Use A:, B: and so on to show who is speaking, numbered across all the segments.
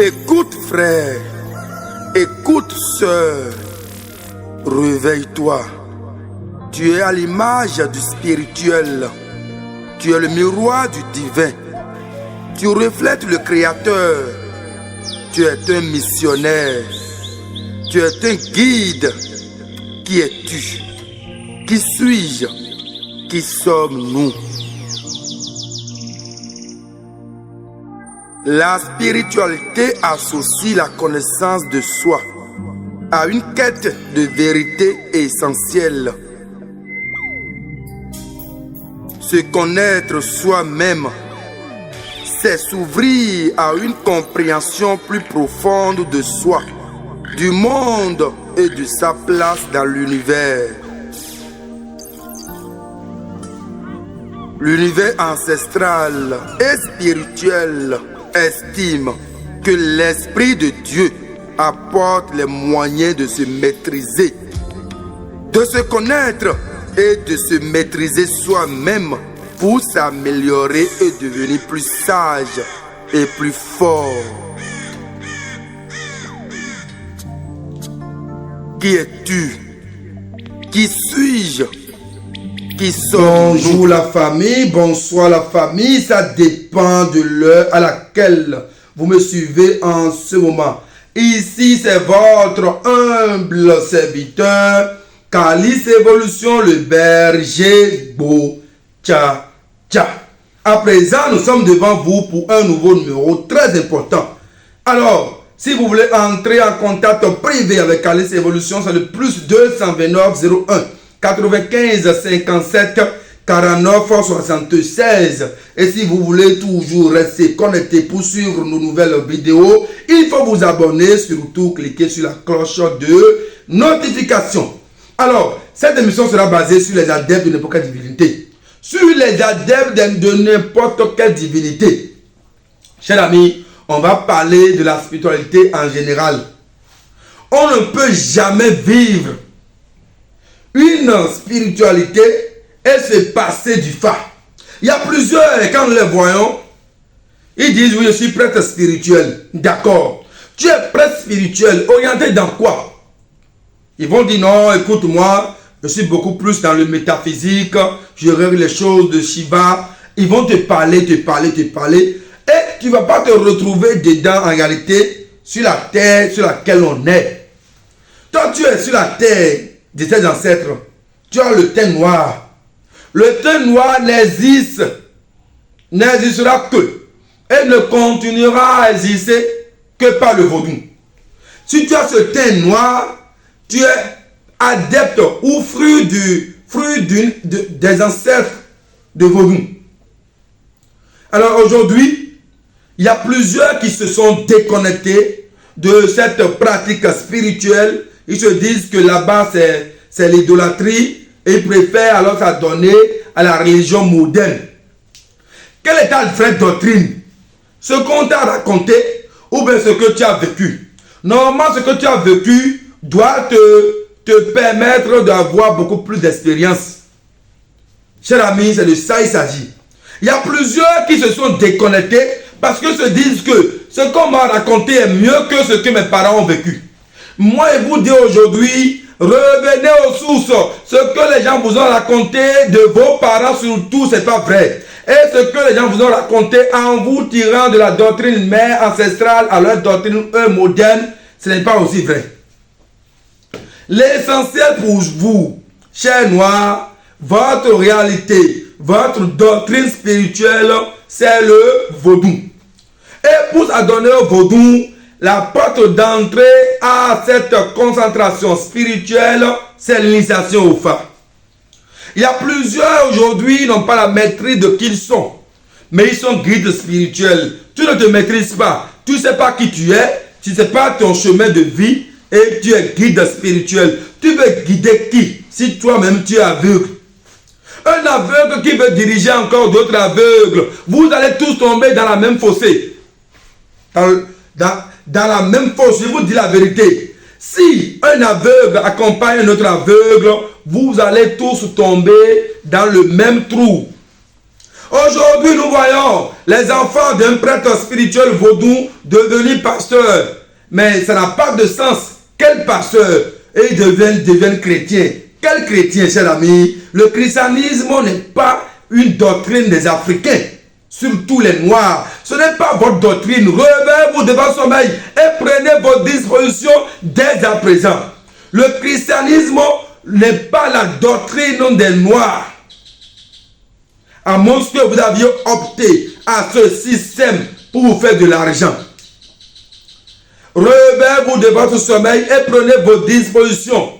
A: Écoute frère, écoute sœur, réveille-toi. Tu es à l'image du spirituel. Tu es le miroir du divin. Tu reflètes le Créateur. Tu es un missionnaire. Tu es un guide. Qui es-tu? Qui suis-je? Qui sommes-nous? La spiritualité associe la connaissance de soi à une quête de vérité essentielle. Se connaître soi-même, c'est s'ouvrir à une compréhension plus profonde de soi, du monde et de sa place dans l'univers. L'univers ancestral et spirituel estime que l'Esprit de Dieu apporte les moyens de se maîtriser, de se connaître et de se maîtriser soi-même pour s'améliorer et devenir plus sage et plus fort. Qui es-tu? Qui suis-je? Qui sommes-nous?
B: Bonjour la famille, bonsoir la famille, ça dépend de l'heure à laquelle vous me suivez en ce moment. Ici c'est votre humble serviteur, Calice Evolution, le berger Bochacha. À présent, nous sommes devant vous pour un nouveau numéro très important. Alors, si vous voulez entrer en contact privé avec Calice Evolution, c'est le plus 229 01 95 57 49 76. Et si vous voulez toujours rester connecté pour suivre nos nouvelles vidéos, il faut vous abonner, surtout cliquer sur la cloche de notification. Alors, cette émission sera basée sur les adeptes de n'importe quelle divinité. Sur les adeptes de n'importe quelle divinité. Chers amis, on va parler de la spiritualité en général. On ne peut jamais vivre une spiritualité et se passer du fa. Il y a plusieurs, et quand nous les voyons, ils disent oui, je suis prêtre spirituel. D'accord. Tu es prêtre spirituel, orienté dans quoi? Ils vont dire non, écoute-moi, je suis beaucoup plus dans le métaphysique, je règle les choses de Shiva. Ils vont te parler. Et tu ne vas pas te retrouver dedans en réalité sur la terre sur laquelle on est. Toi, tu es sur la terre de tes ancêtres. Tu as le teint noir. Le teint noir n'existera que et ne continuera à exister que par le vaudou. Si tu as ce teint noir, tu es adepte ou fruit des ancêtres de vaudou. Alors aujourd'hui, il y a plusieurs qui se sont déconnectés de cette pratique spirituelle. Ils se disent que là-bas c'est l'idolâtrie et ils préfèrent alors s'adonner à la religion moderne. Quelle est ta vraie doctrine? Ce qu'on t'a raconté ou bien ce que tu as vécu? Normalement, ce que tu as vécu doit te permettre d'avoir beaucoup plus d'expérience. Chers amis, c'est de ça il s'agit. Il y a plusieurs qui se sont déconnectés parce qu'ils se disent que ce qu'on m'a raconté est mieux que ce que mes parents ont vécu. Moi, je vous dis aujourd'hui, revenez aux sources. Ce que les gens vous ont raconté de vos parents surtout, ce n'est pas vrai. Et ce que les gens vous ont raconté en vous tirant de la doctrine mère ancestrale à leur doctrine moderne, ce n'est pas aussi vrai. L'essentiel pour vous, chers noirs, votre réalité, votre doctrine spirituelle, c'est le vaudou. Et pour s'adonner au vaudou, la porte d'entrée à cette concentration spirituelle, c'est l'initiation au fa. Il y a plusieurs aujourd'hui qui n'ont pas la maîtrise de qui ils sont. Mais ils sont guides spirituels. Tu ne te maîtrises pas. Tu ne sais pas qui tu es. Tu ne sais pas ton chemin de vie. Et tu es guide spirituel. Tu veux guider qui? Si toi-même tu es aveugle. Un aveugle qui veut diriger encore d'autres aveugles. Vous allez tous tomber dans la même fossé. Dans la même fosse, je vous dis la vérité. Si un aveugle accompagne un autre aveugle, vous allez tous tomber dans le même trou. Aujourd'hui, nous voyons les enfants d'un prêtre spirituel vaudou devenir pasteurs. Mais ça n'a pas de sens. Quel pasteur? Et ils deviennent chrétiens. Quel chrétien, cher ami? Le christianisme n'est pas une doctrine des Africains, surtout les Noirs. Ce n'est pas votre doctrine. Réveillez-vous devant le sommeil et prenez vos dispositions dès à présent. Le christianisme n'est pas la doctrine des Noirs. À moins que vous aviez opté à ce système pour vous faire de l'argent. Réveillez-vous de votre sommeil et prenez vos dispositions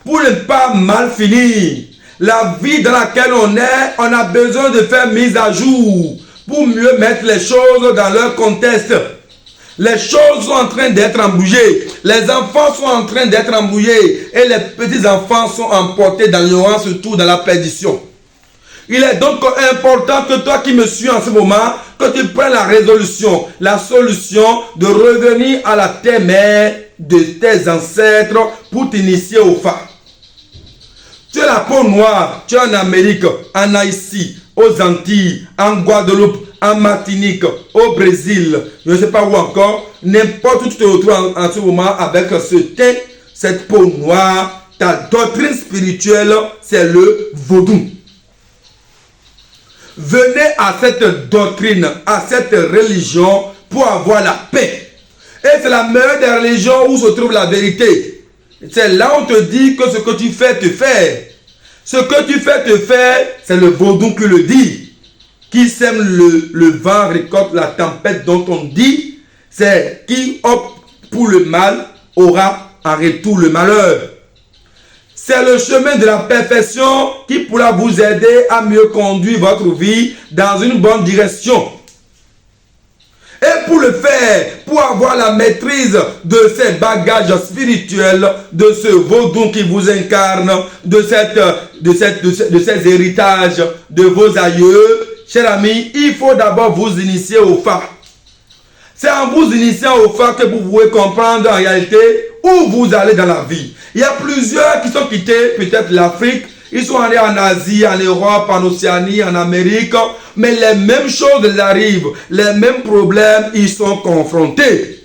B: pour ne pas mal finir. La vie dans laquelle on est, on a besoin de faire mise à jour pour mieux mettre les choses dans leur contexte. Les choses sont en train d'être embrouillées. Les enfants sont en train d'être embrouillés et les petits-enfants sont emportés dans l'ignorance, surtout dans la perdition. Il est donc important que toi qui me suis en ce moment, que tu prennes la résolution, la solution de revenir à la terre-mère de tes ancêtres pour t'initier au phare. Tu as la peau noire, tu es en Amérique, en Haïti, aux Antilles, en Guadeloupe, en Martinique, au Brésil, je ne sais pas où encore, n'importe où tu te retrouves en ce moment avec ce teint, cette peau noire, ta doctrine spirituelle, c'est le vaudou. Venez à cette doctrine, à cette religion pour avoir la paix. Et c'est la meilleure des religions où se trouve la vérité. C'est là où on te dit que ce que tu fais te fait. Ce que tu fais te fait, c'est le vaudou qui le dit. Qui sème le vent récolte la tempête dont on dit, c'est qui opte pour le mal aura en retour le malheur. C'est le chemin de la perfection qui pourra vous aider à mieux conduire votre vie dans une bonne direction. Et pour le faire, pour avoir la maîtrise de ces bagages spirituels, de ce vaudou qui vous incarne, de ces héritages de vos aïeux, chers amis, il faut d'abord vous initier au phare. C'est en vous initiant au phare que vous pouvez comprendre en réalité où vous allez dans la vie. Il y a plusieurs qui sont quittés peut-être l'Afrique, ils sont allés en Asie, en Europe, en Océanie, en Amérique, mais les mêmes choses arrivent, les mêmes problèmes, ils sont confrontés.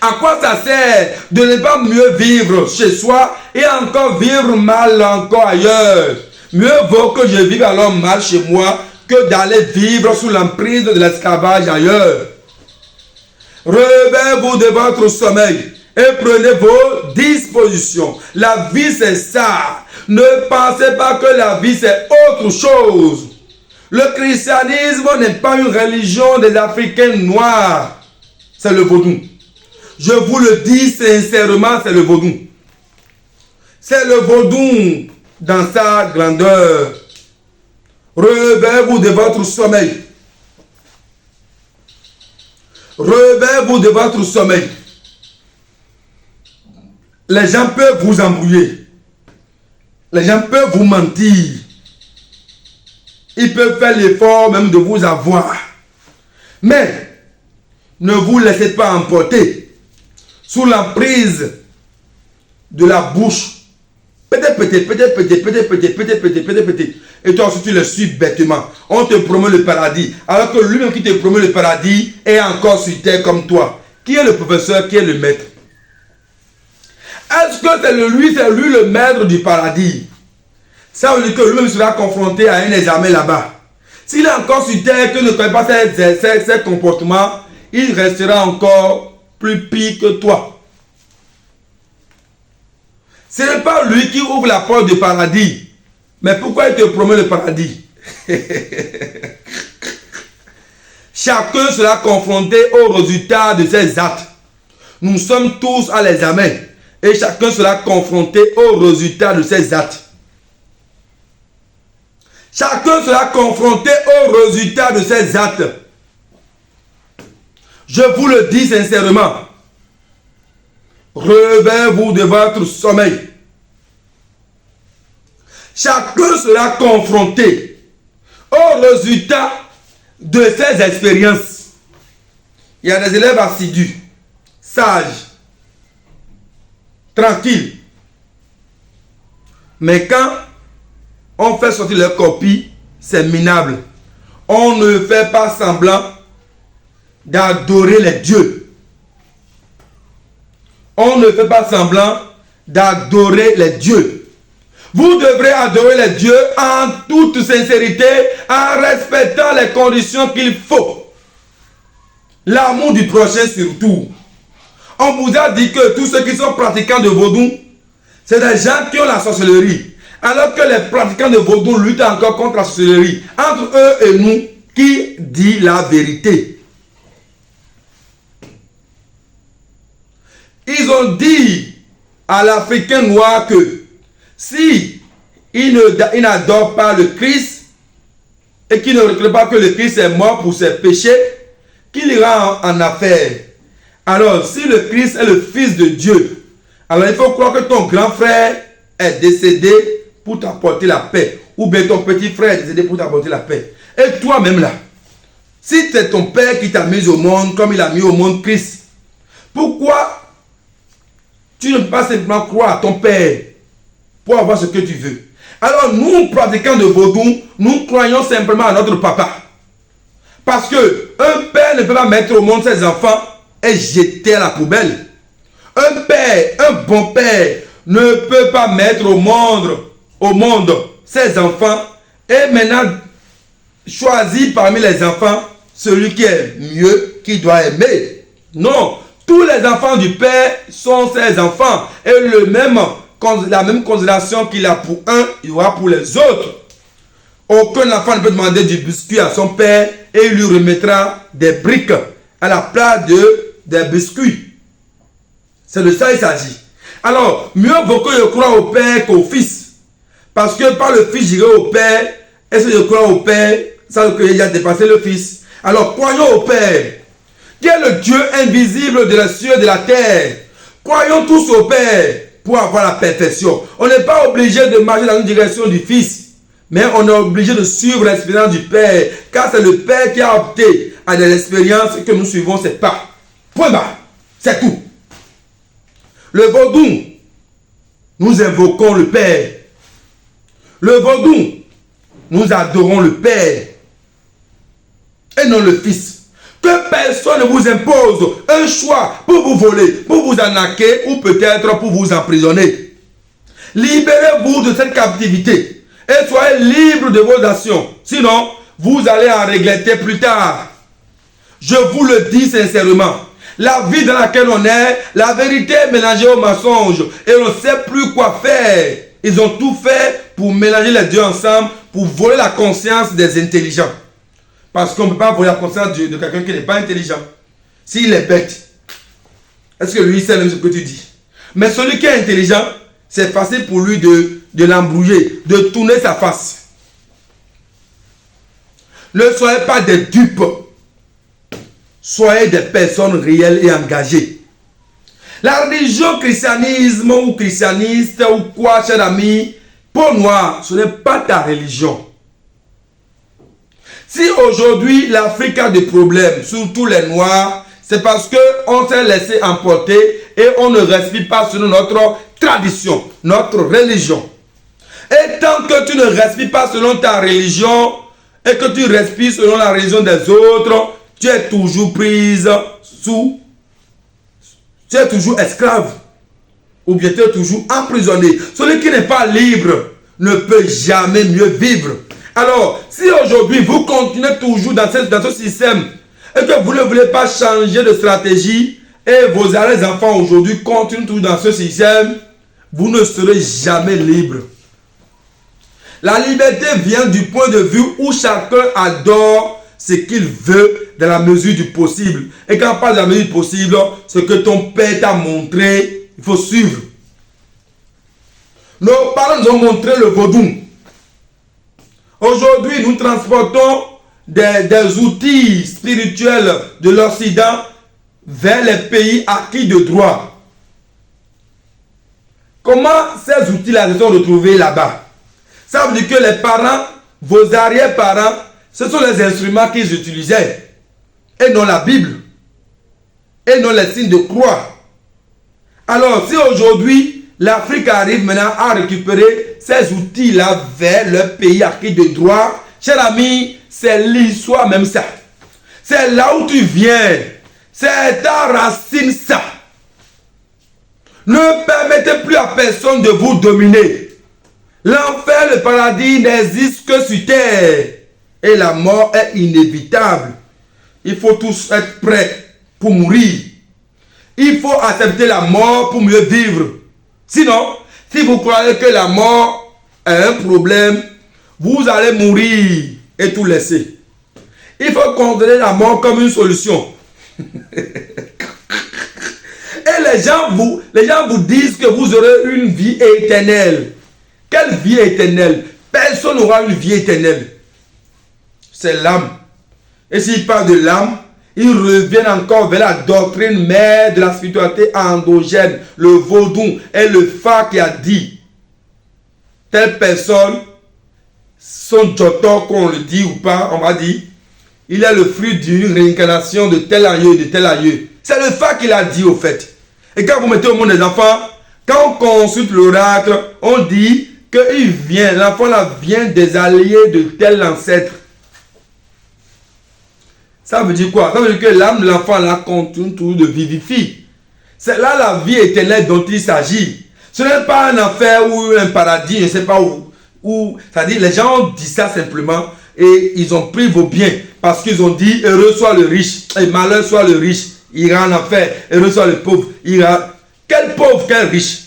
B: À quoi ça sert de ne pas mieux vivre chez soi et encore vivre mal encore ailleurs? Mieux vaut que je vive alors mal chez moi que d'aller vivre sous l'emprise de l'esclavage ailleurs. Réveillez-vous de votre sommeil et prenez vos dispositions. La vie c'est ça. Ne pensez pas que la vie c'est autre chose. Le christianisme n'est pas une religion des Africains noirs. C'est le vaudou. Je vous le dis sincèrement, c'est le vaudou. C'est le vaudou dans sa grandeur. Réveillez-vous de votre sommeil. Réveillez-vous de votre sommeil. Les gens peuvent vous embrouiller. Les gens peuvent vous mentir. Ils peuvent faire l'effort même de vous avoir. Mais ne vous laissez pas emporter sous l'emprise de la bouche. Peut-être. Et toi aussi tu le suis bêtement. On te promet le paradis. Alors que lui-même qui te promet le paradis est encore sur terre comme toi. Qui est le professeur? Qui est le maître? Est-ce que c'est lui le maître du paradis? Ça veut dire que lui-même sera confronté à un examen là-bas. S'il est encore sur terre, que ne connaît pas ses comportements, il restera encore plus pire que toi. Ce n'est pas lui qui ouvre la porte du paradis. Mais pourquoi il te promet le paradis? Chacun sera confronté au résultat de ses actes. Nous sommes tous à l'examen. Et chacun sera confronté au résultat de ses actes. Chacun sera confronté au résultat de ses actes. Je vous le dis sincèrement. Réveillez-vous de votre sommeil. Chacun sera confronté au résultat de ses expériences. Il y a des élèves assidus, sages, tranquilles. Mais quand on fait sortir leur copie, c'est minable. on ne fait pas semblant d'adorer les dieux. On ne fait pas semblant d'adorer les dieux. Vous devrez adorer les dieux en toute sincérité, en respectant les conditions qu'il faut. L'amour du prochain surtout. On vous a dit que tous ceux qui sont pratiquants de vaudou, c'est des gens qui ont la sorcellerie. Alors que les pratiquants de vaudou luttent encore contre la sorcellerie. Entre eux et nous, qui dit la vérité? Ils ont dit à l'Africain noir que si il n'adore pas le Christ et qu'il ne reconnaît pas que le Christ est mort pour ses péchés, qu'il ira en affaire. Alors, si le Christ est le Fils de Dieu, alors il faut croire que ton grand frère est décédé pour t'apporter la paix. Ou bien ton petit frère est décédé pour t'apporter la paix. Et toi-même là, si c'est ton père qui t'a mis au monde comme il a mis au monde Christ, pourquoi tu ne peux pas simplement croire à ton père pour avoir ce que tu veux? Alors nous, pratiquants de vaudou, nous croyons simplement à notre papa. Parce que un père ne peut pas mettre au monde ses enfants et jeter à la poubelle. Un père, un bon père, ne peut pas mettre au monde ses enfants et maintenant choisir parmi les enfants celui qui est mieux, qui doit aimer. Non, tous les enfants du père sont ses enfants et la même considération qu'il a pour un, il aura pour les autres. Aucun enfant ne peut demander du biscuit à son père et il lui remettra des briques à la place des biscuits. C'est de ça qu'il s'agit. Alors, mieux vaut que je croie au père qu'au fils. Parce que par le fils, j'irai au père. Et si je crois au père, ça veut dire qu'il a dépassé le fils. Alors, croyons au père, qui est le Dieu invisible de la cieux et de la terre. Croyons tous au père pour avoir la perfection. On n'est pas obligé de marcher dans une direction du fils. Mais on est obligé de suivre l'expérience du Père. Car c'est le Père qui a opté à des expériences que nous suivons ses pas. Point barre. C'est tout. Le vaudou, nous invoquons le Père. Le vaudou, nous adorons le Père. Et non le Fils. Que personne ne vous impose un choix pour vous voler, pour vous arnaquer ou peut-être pour vous emprisonner. Libérez-vous de cette captivité. Et soyez libre de vos actions. Sinon, vous allez en regretter plus tard. Je vous le dis sincèrement. La vie dans laquelle on est, la vérité est mélangée au mensonge. Et on ne sait plus quoi faire. Ils ont tout fait pour mélanger les deux ensemble, pour voler la conscience des intelligents. Parce qu'on ne peut pas voler la conscience de quelqu'un qui n'est pas intelligent. S'il est bête, est-ce que lui sait même ce que tu dis? Mais celui qui est intelligent, c'est facile pour lui de l'embrouiller, de tourner sa face. Ne soyez pas des dupes. Soyez des personnes réelles et engagées. La religion christianisme ou christianiste ou quoi, cher ami, pour moi, ce n'est pas ta religion. Si aujourd'hui l'Afrique a des problèmes, surtout les Noirs, c'est parce qu'on s'est laissé emporter et on ne respire pas selon notre tradition, notre religion. Et tant que tu ne respires pas selon ta religion et que tu respires selon la religion des autres, tu es toujours prise tu es toujours esclave ou bien tu es toujours emprisonné. Celui qui n'est pas libre ne peut jamais mieux vivre. Alors, si aujourd'hui vous continuez toujours dans ce système et que vous ne voulez pas changer de stratégie et vos enfants aujourd'hui continuent toujours dans ce système, vous ne serez jamais libre. La liberté vient du point de vue où chacun adore ce qu'il veut dans la mesure du possible. Et quand on parle de la mesure du possible, ce que ton père t'a montré, il faut suivre. Nos parents nous ont montré le vaudou. Aujourd'hui, nous transportons des outils spirituels de l'Occident vers les pays acquis de droit. Comment ces outils-là se sont retrouvés là-bas? Ça veut dire que les parents, vos arrière-parents, ce sont les instruments qu'ils utilisaient. Et non la Bible. Et non les signes de croix. Alors, si aujourd'hui, l'Afrique arrive maintenant à récupérer ces outils-là vers leur pays acquis de droit, cher ami, c'est l'histoire même ça. C'est là où tu viens. C'est ta racine ça. Ne permettez plus à personne de vous dominer. L'enfer, le paradis n'existe que sur terre. Et la mort est inévitable. Il faut tous être prêts pour mourir. Il faut accepter la mort pour mieux vivre. Sinon, si vous croyez que la mort est un problème, vous allez mourir et tout laisser. Il faut considérer la mort comme une solution. Et les gens vous disent que vous aurez une vie éternelle. Quelle vie éternelle? Personne n'aura une vie éternelle. C'est l'âme. Et s'ils parlent de l'âme, ils reviennent encore vers la doctrine mère de la spiritualité endogène, le vaudou et le phare qui a dit telle personne, son jotor, qu'on le dit ou pas, on va dire, il est le fruit d'une réincarnation de tel aïeux, de tel aïeux. C'est le phare qui l'a dit au fait. Et quand vous mettez au monde des enfants, quand on consulte l'oracle, on dit qu'il vient, l'enfant là vient des alliés de tel ancêtre. Ça veut dire quoi? Ça veut dire que l'âme de l'enfant là continue toujours de vivifier. C'est là la vie éternelle dont il s'agit. Ce n'est pas un enfer ou un paradis, je ne sais pas où. C'est-à-dire les gens ont dit ça simplement et ils ont pris vos biens parce qu'ils ont dit heureux soit le riche et malheur soit le riche. Il ira en enfer. Heureux soit le pauvre. Il ira. Quel pauvre, quel riche.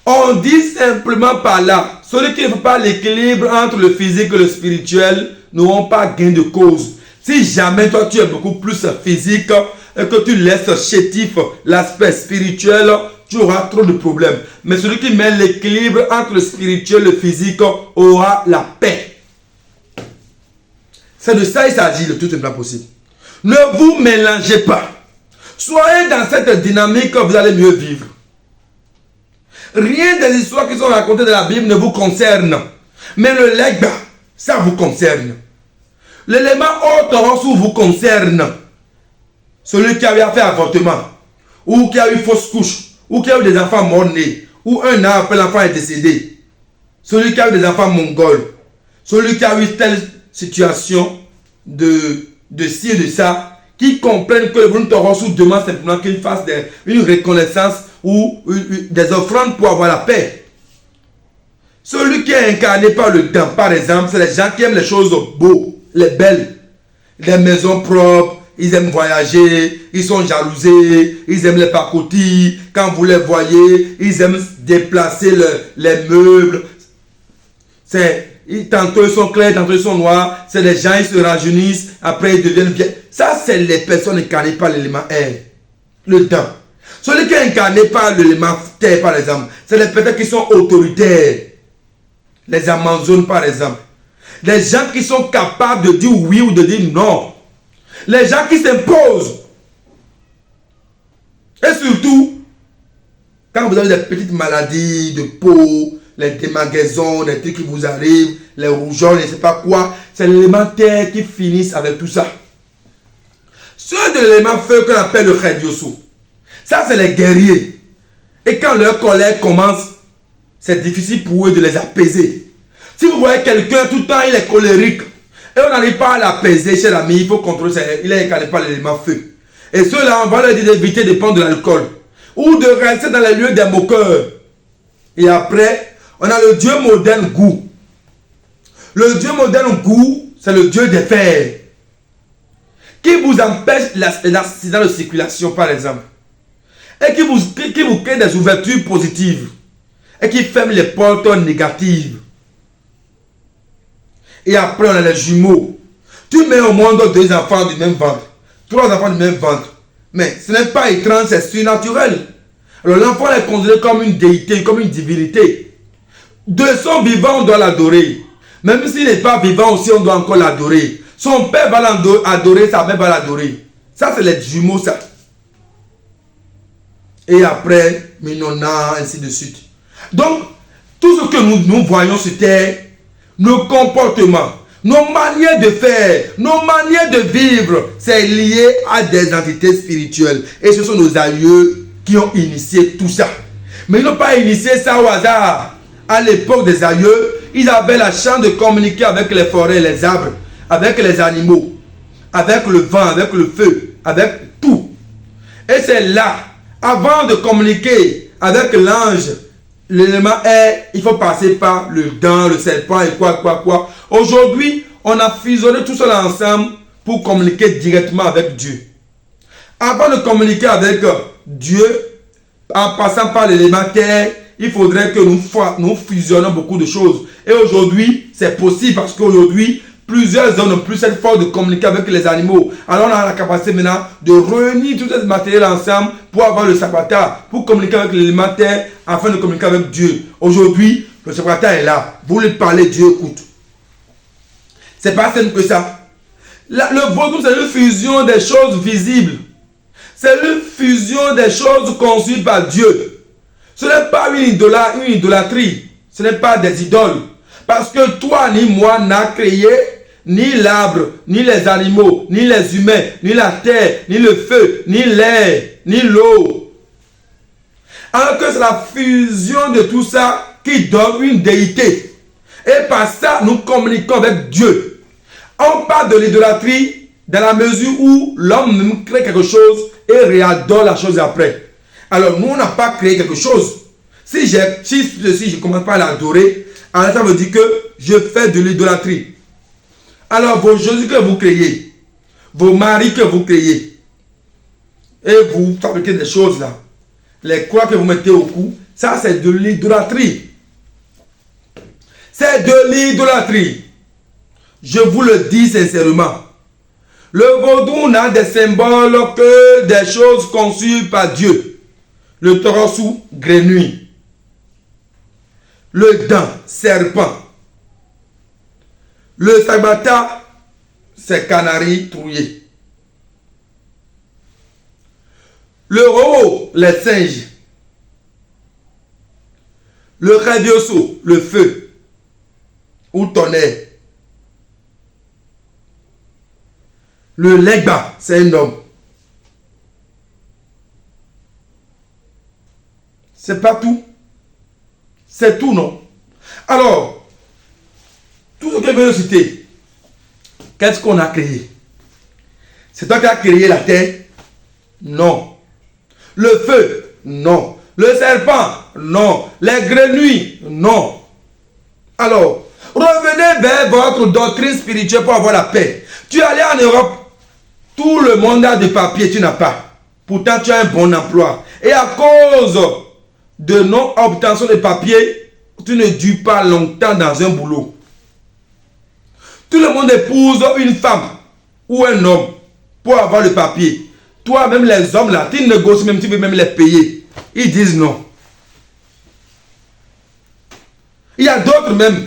B: On dit simplement par là, celui qui ne fait pas l'équilibre entre le physique et le spirituel n'auront pas gain de cause. Si jamais toi tu es beaucoup plus physique et que tu laisses chétif l'aspect spirituel, tu auras trop de problèmes. Mais celui qui met l'équilibre entre le spirituel et le physique aura la paix. C'est de ça il s'agit le tout simplement possible. Ne vous mélangez pas. Soyez dans cette dynamique, vous allez mieux vivre. Rien des histoires qui sont racontées dans la Bible ne vous concerne. Mais le legs, ça vous concerne. L'élément orthodoxe vous concerne. Celui qui a fait avortement, ou qui a eu fausse couche, ou qui a eu des enfants morts-nés, ou un an après l'enfant est décédé. Celui qui a eu des enfants mongols, celui qui a eu telle situation de ci et de ça, qui comprennent que le bon Torosu demande simplement qu'il fasse une reconnaissance ou des offrandes pour avoir la paix. Celui qui est incarné par le temps, par exemple, c'est les gens qui aiment les choses beaux, les belles, les maisons propres, ils aiment voyager, ils sont jalousés, ils aiment les pacotis, quand vous les voyez, ils aiment déplacer les meubles. Tantôt ils sont clairs, tantôt ils sont noirs, c'est les gens, ils se rajeunissent, après ils deviennent bien. Ça, c'est les personnes incarnées par l'élément air, le temps. Celui qui est incarné par l'élément terre, par exemple, c'est les personnes qui sont autoritaires. Les Amazones, par exemple. Les gens qui sont capables de dire oui ou de dire non. Les gens qui s'imposent. Et surtout, quand vous avez des petites maladies de peau, les démangeaisons, les trucs qui vous arrivent, les rougeurs, je ne sais pas quoi, c'est l'élément terre qui finissent avec tout ça. Ceux de l'élément feu qu'on appelle le Khediosu, ça c'est les guerriers. Et quand leur colère commence, c'est difficile pour eux de les apaiser. Si vous voyez quelqu'un tout le temps il est colérique et on n'arrive pas à l'apaiser chez l'ami, il faut contrôler, il est incarné par l'élément feu. Et ceux-là, on va leur dire d'éviter de prendre de l'alcool ou de rester dans les lieux des moqueurs. Et après, on a le Dieu moderne goût. Le Dieu moderne goût, c'est le Dieu des fers qui vous empêche l'accident de circulation, par exemple, et qui vous crée des ouvertures positives et qui ferme les portes négatives. Et après, on a les jumeaux. Tu mets au monde 2 enfants du même ventre, 3 enfants du même ventre. Mais ce n'est pas étrange, c'est surnaturel. Alors l'enfant est considéré comme une déité, comme une divinité. De son vivant, on doit l'adorer. Même s'il n'est pas vivant aussi, on doit encore l'adorer. Son père va l'adorer, sa mère va l'adorer. Ça, c'est les jumeaux, ça. Et après, Minona, ainsi de suite. Donc, tout ce que nous voyons sur terre, nos comportements, nos manières de faire, nos manières de vivre, c'est lié à des entités spirituelles. Et ce sont nos aïeux qui ont initié tout ça. Mais ils n'ont pas initié ça au hasard. À l'époque des aïeux, ils avaient la chance de communiquer avec les forêts et les arbres. avec les animaux, avec le vent, avec le feu, avec tout. Et c'est là, avant de communiquer avec l'ange, l'élément air, il faut passer par le dent, le serpent et quoi. Aujourd'hui, on a fusionné tout cela ensemble pour communiquer directement avec Dieu. Avant de communiquer avec Dieu, en passant par l'élément terre, il faudrait que nous fusionnons beaucoup de choses. Et aujourd'hui, c'est possible parce qu'aujourd'hui, plusieurs hommes n'ont plus cette force de communiquer avec les animaux. Alors on a la capacité maintenant de réunir tout ce matériel ensemble pour avoir le sabbatat, pour communiquer avec l'élément terre afin de communiquer avec Dieu. Aujourd'hui, le sabbatat est là. Vous lui parlez, Dieu écoute. C'est pas simple que ça. Le vaudou, c'est une fusion des choses visibles. C'est une fusion des choses conçues par Dieu. Ce n'est pas une idolâtrie. Ce n'est pas des idoles. Parce que toi ni moi n'a créé ni l'arbre, ni les animaux, ni les humains, ni la terre, ni le feu, ni l'air, ni l'eau. Alors que c'est la fusion de tout ça qui donne une déité. Et par ça, nous communiquons avec Dieu. On parle de l'idolâtrie dans la mesure où l'homme crée quelque chose et réadore la chose après. Alors nous, on n'a pas créé quelque chose. Si je commence pas à l'adorer, alors ça veut dire que je fais de l'idolâtrie. Alors vos Jésus que vous créez, vos maris que vous créez, et vous fabriquez des choses là, les croix que vous mettez au cou, ça c'est de l'idolâtrie. C'est de l'idolâtrie. Je vous le dis sincèrement. Le vaudou n'a des symboles que des choses conçues par Dieu. Le torosou, grenouille. Le dent, serpent. Le sabata, c'est canari trouillé. Le roho, les singes. Le radioso, le feu. Ou tonnerre. Le legba, c'est un homme. C'est pas tout. C'est tout, non? Alors, tout ce que je viens de citer, qu'est-ce qu'on a créé? C'est toi qui as créé la terre? Non. Le feu? Non. Le serpent? Non. Les grenouilles? Non. Alors, revenez vers votre doctrine spirituelle pour avoir la paix. Tu es allé en Europe, tout le monde a des papiers, tu n'as pas. Pourtant, tu as un bon emploi. Et à cause de non-obtention de papiers, tu ne dures pas longtemps dans un boulot. Tout le monde épouse une femme ou un homme pour avoir le papier. Toi, même les hommes là, tu négocies même, tu veux même les payer. Ils disent non. Il y a d'autres même.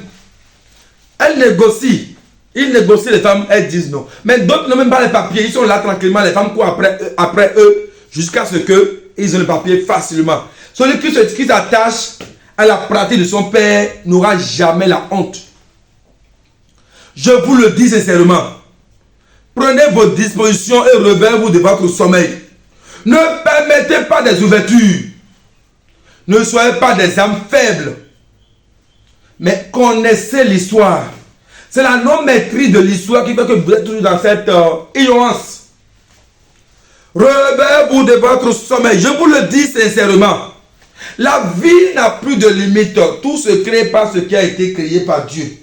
B: Elles négocient. Ils négocient les femmes, elles disent non. Mais d'autres n'ont même pas les papiers. Ils sont là tranquillement. Les femmes courent après eux jusqu'à ce qu'ils aient le papier facilement. Celui qui s'attache à la pratique de son père n'aura jamais la honte. Je vous le dis sincèrement. Prenez vos dispositions et réveillez-vous de votre sommeil. Ne permettez pas des ouvertures. Ne soyez pas des âmes faibles. Mais connaissez l'histoire. C'est la non-maîtrise de l'histoire qui fait que vous êtes toujours dans cette ignorance. Réveillez-vous de votre sommeil. Je vous le dis sincèrement. La vie n'a plus de limite. Tout se crée par ce qui a été créé par Dieu.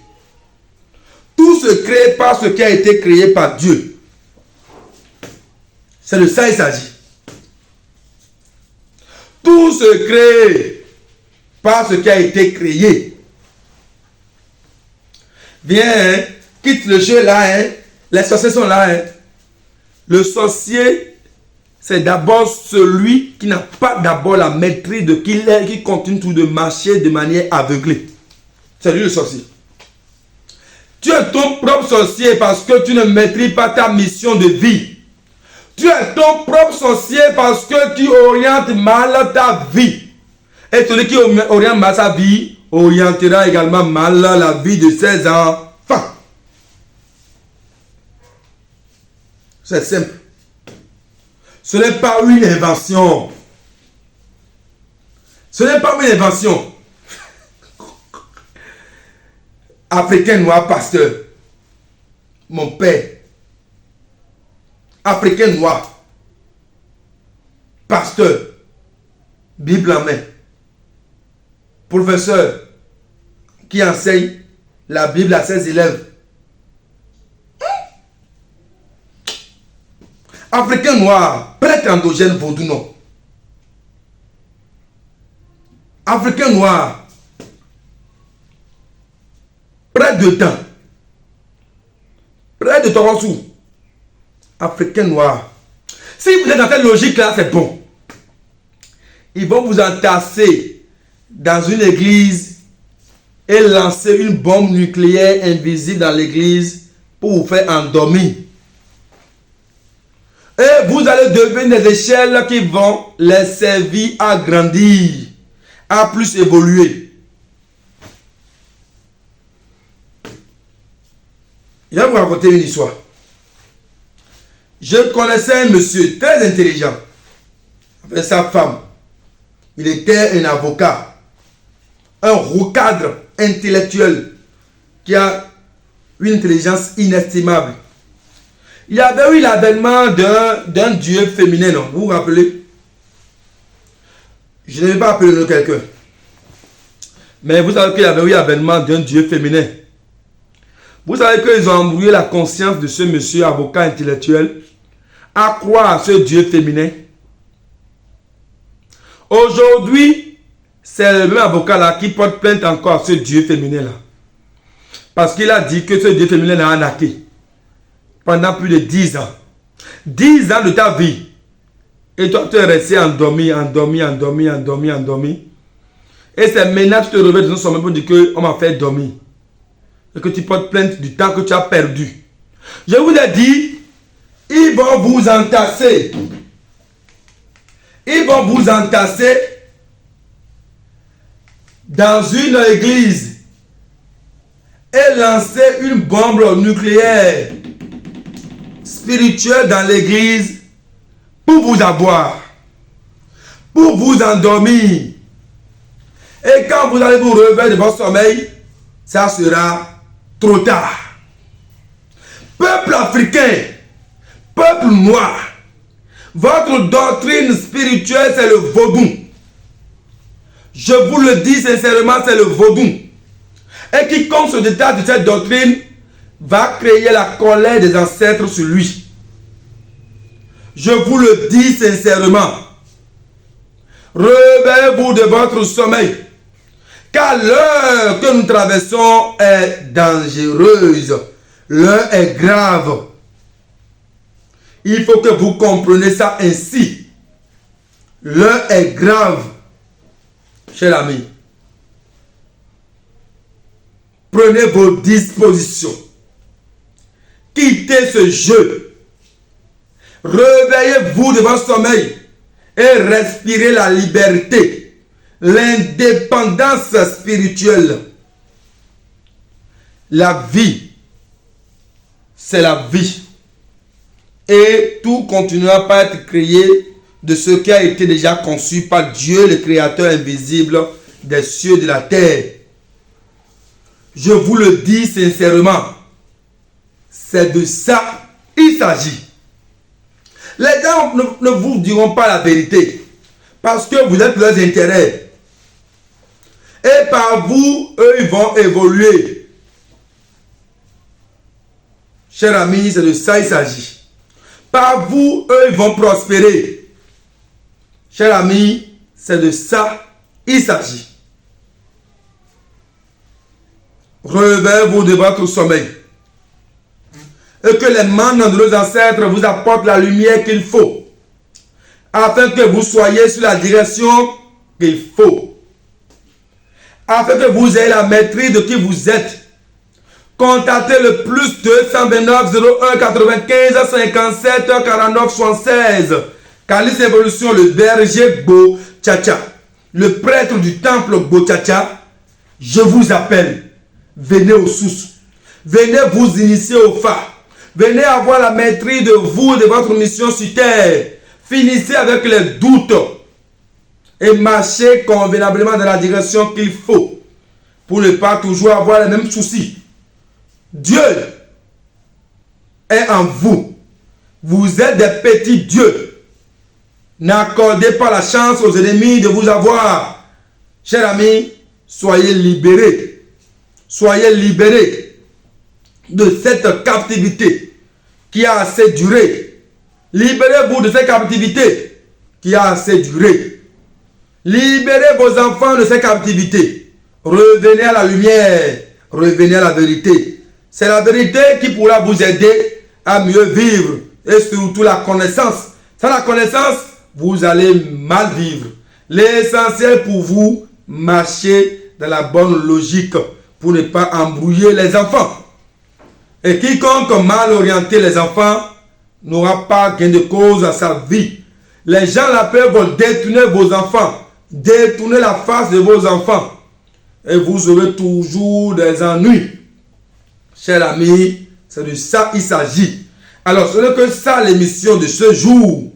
B: Tout se crée par ce qui a été créé par Dieu. C'est de ça qu'il s'agit. Tout se crée par ce qui a été créé. Viens, hein, quitte le jeu là. Hein. Les sorciers sont là. Hein. Le sorcier, c'est d'abord celui qui n'a pas d'abord la maîtrise de qui il est, qui continue tout de marcher de manière aveuglée. C'est lui le sorcier. Tu es ton propre sorcier parce que tu ne maîtrises pas ta mission de vie. Tu es ton propre sorcier parce que tu orientes mal ta vie. Et celui qui oriente mal sa vie orientera également mal la vie de ses enfants. C'est simple. Ce n'est pas une invention. Ce n'est pas une invention. Africain noir pasteur. mon père, africain noir, pasteur, Bible en main, professeur qui enseigne la Bible à ses élèves. Africain noir, prêtre endogène vaudou non. Africain noir, près de temps, près de Torossou, Africain noir. Si vous êtes dans cette logique-là, c'est bon. Ils vont vous entasser dans une église et lancer une bombe nucléaire invisible dans l'église pour vous faire endormir. Et vous allez devenir des échelles qui vont les servir à grandir, à plus évoluer. Je vais vous raconter une histoire. Je connaissais un monsieur très intelligent avec sa femme. Il était un avocat, un recadre intellectuel qui a une intelligence inestimable. Il y avait eu l'avènement d'un dieu féminin, non? Vous vous rappelez? Je ne vais pas appeler le nom de quelqu'un. Mais vous savez qu'il y avait eu l'avènement d'un dieu féminin. Vous savez qu'ils ont embrouillé la conscience de ce monsieur avocat intellectuel à croire à ce dieu féminin. Aujourd'hui, c'est le même avocat-là qui porte plainte encore à ce dieu féminin-là. Parce qu'il a dit que ce dieu féminin l'a arnaqué pendant plus de 10 ans. 10 ans de ta vie. Et toi, tu es resté endormi. Et c'est maintenant que tu te réveilles dans son sommeil pour dire qu'on m'a fait dormir. Et que tu portes plainte du temps que tu as perdu. Je vous ai dit, ils vont vous entasser. Ils vont vous entasser dans une église et lancer une bombe nucléaire spirituelle dans l'église pour vous avoir, pour vous endormir. Et quand vous allez vous réveiller de votre sommeil, ça sera trop tard. Peuple africain, peuple noir, votre doctrine spirituelle, c'est le vaudou. Je vous le dis sincèrement, c'est le vaudou. Et quiconque se détache de cette doctrine va créer la colère des ancêtres sur lui. Je vous le dis sincèrement. Réveillez-vous de votre sommeil. Car l'heure que nous traversons est dangereuse. L'heure est grave. Il faut que vous compreniez ça ainsi. L'heure est grave. Cher ami, prenez vos dispositions. Quittez ce jeu. Réveillez-vous de votre sommeil et respirez la liberté, l'indépendance spirituelle. La vie, c'est la vie. Et tout continuera par être créé de ce qui a été déjà conçu par Dieu, le Créateur invisible des cieux et de la terre. Je vous le dis sincèrement, c'est de ça il s'agit. Les gens ne vous diront pas la vérité parce que vous êtes leurs intérêts. Et par vous, eux, ils vont évoluer. Chers amis, c'est de ça il s'agit. Par vous, eux, ils vont prospérer. Chers amis, c'est de ça il s'agit. Réveillez-vous de votre sommeil. Et que les mannes de nos ancêtres vous apportent la lumière qu'il faut. Afin que vous soyez sur la direction qu'il faut. Afin que vous ayez la maîtrise de qui vous êtes. Contactez le plus 229 01 95 57 49 76. Calice Évolution, le berger Bo Tchatcha, le prêtre du temple Bo Tchatcha. Je vous appelle. Venez aux sources. Venez vous initier au phare. Venez avoir la maîtrise de vous, de votre mission sur terre. Finissez avec les doutes. Et marchez convenablement dans la direction qu'il faut. Pour ne pas toujours avoir les mêmes soucis. Dieu est en vous. Vous êtes des petits dieux. N'accordez pas la chance aux ennemis de vous avoir. Chers amis, soyez libérés. Soyez libérés de cette captivité qui a assez duré. Libérez-vous de cette captivité qui a assez duré. Libérez vos enfants de cette captivité. Revenez à la lumière. Revenez à la vérité. C'est la vérité qui pourra vous aider à mieux vivre. Et surtout la connaissance. Sans la connaissance, vous allez mal vivre. L'essentiel pour vous, marcher dans la bonne logique pour ne pas embrouiller les enfants. Et quiconque mal orienter les enfants n'aura pas gain de cause à sa vie. Les gens là peuvent détourner vos enfants, détourner la face de vos enfants. Et vous aurez toujours des ennuis. Chers amis, c'est de ça qu'il s'agit. Alors, ce n'est que ça l'émission de ce jour.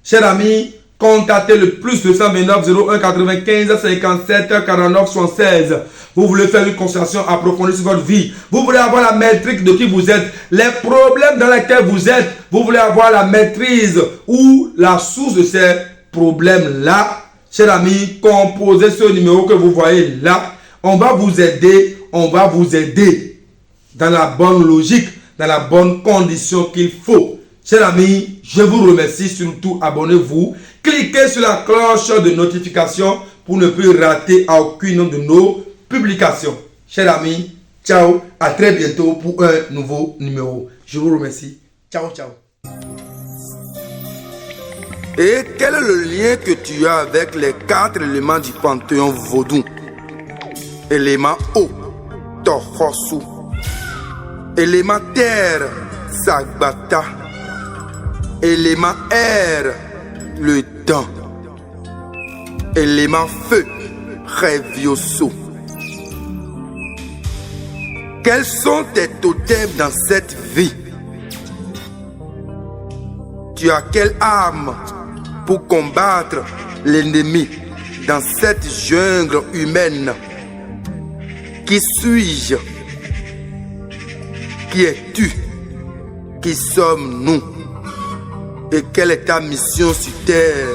B: Chers amis, contactez le plus 229 01 95 57 49 76. Vous voulez faire une consultation approfondie sur votre vie. Vous voulez avoir la maîtrise de qui vous êtes. Les problèmes dans lesquels vous êtes. Vous voulez avoir la maîtrise ou la source de ces problèmes-là. Chers amis, composez ce numéro que vous voyez là. On va vous aider. On va vous aider dans la bonne logique, dans la bonne condition qu'il faut. Chers amis, je vous remercie. Surtout, abonnez-vous. Cliquez sur la cloche de notification pour ne plus rater aucune de nos publications. Chers amis, ciao. À très bientôt pour un nouveau numéro. Je vous remercie. Ciao, ciao.
A: Et quel est le lien que tu as avec les 4 éléments du panthéon vaudou? Élément eau, Tohosu. Élément terre, Sagbata. Élément air, le dent. Élément feu, Revioso. Quels sont tes totems dans cette vie? Tu as quelle arme pour combattre l'ennemi dans cette jungle humaine? Qui suis-je? Qui es-tu? Qui sommes-nous? Et quelle est ta mission sur terre?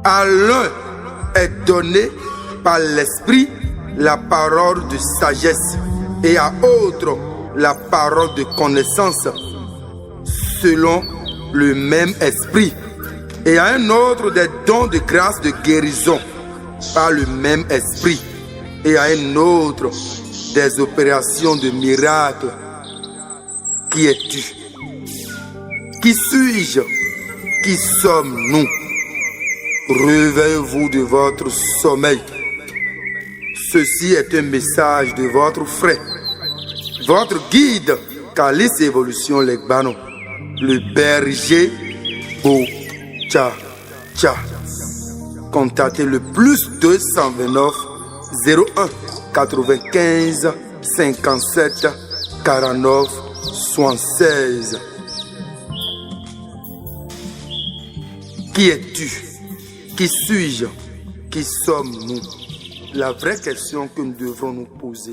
A: À l'un est donné par l'esprit la parole de sagesse et à autre la parole de connaissance selon le même esprit, et à un autre des dons de grâce de guérison par le même esprit, et à un autre des opérations de miracles. Qui es-tu? Qui suis-je? Qui sommes-nous? Réveillez-vous de votre sommeil. Ceci est un message de votre frère, votre guide, Calice Évolution Legbano, le berger Bocha Cha. Contactez le plus 229 01 95 57 49 76. Qui es-tu? Qui suis-je? Qui sommes-nous? La vraie question que nous devrons nous poser.